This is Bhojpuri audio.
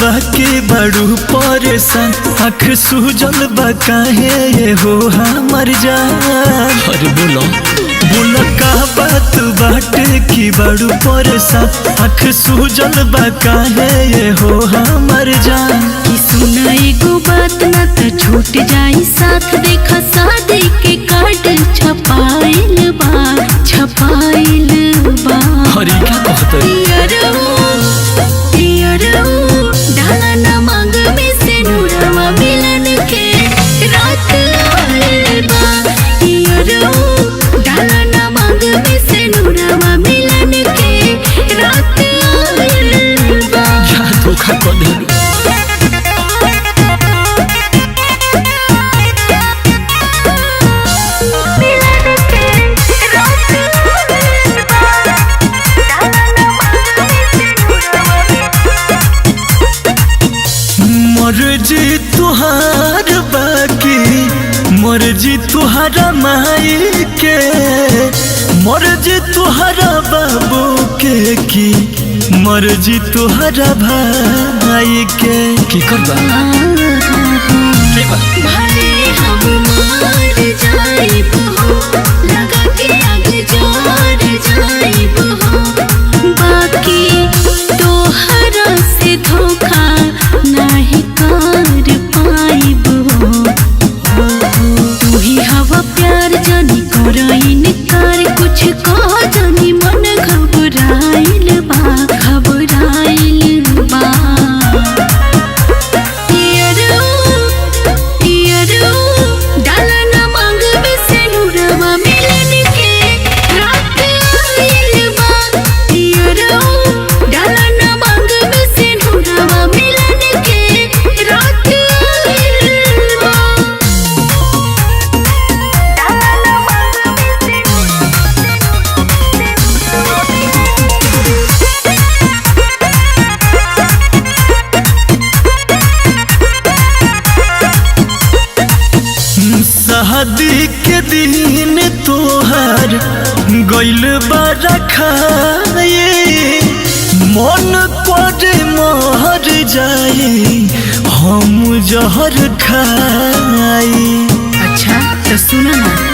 बाकी बड़ू परेशान आँख सूजल बा काहे ये हो हमर जान। अरे बोलो बोलो का बात बाटे की बड़ू परेशान आँख सूजल बा काहे ये हो हमर जान। कि सुना एगो बात ना तो छूट जाई साथ देखा शादी के कार्ड छपाइल बा छपाइल बा। अरे क्या कहते डाला ना मांग में से नूरवा मिलन के रात आइल बा। डाला ना मांग में से नूरवा मिलन के रात आइल बा। क्या धोखा कर दिलू। मर्जी तुहार बाकी मर्जी तुहारा माई के मर्जी तुहारा बाबू के की मर्जी तुहारा भाई के करबा भले हम मर जाइब हो लगा के आग जोर जाइब हो बाकी तोहरा से धोखा नहीं कर पाइब हो। तू ही हवा प्यार जानी कर इनकार कुछ कह जानी मन घबराइल बा घबराइल बा। डाला ना मांग में से नूरवा मिलन के रात आइल बा। डाला ना मांग में से नूरवा मिलन के रात आइल बा। शादी के दिन तोहार गइल बड़ा खाए मन करे मर जाए हम जहर खाए। अच्छा तो सुना ना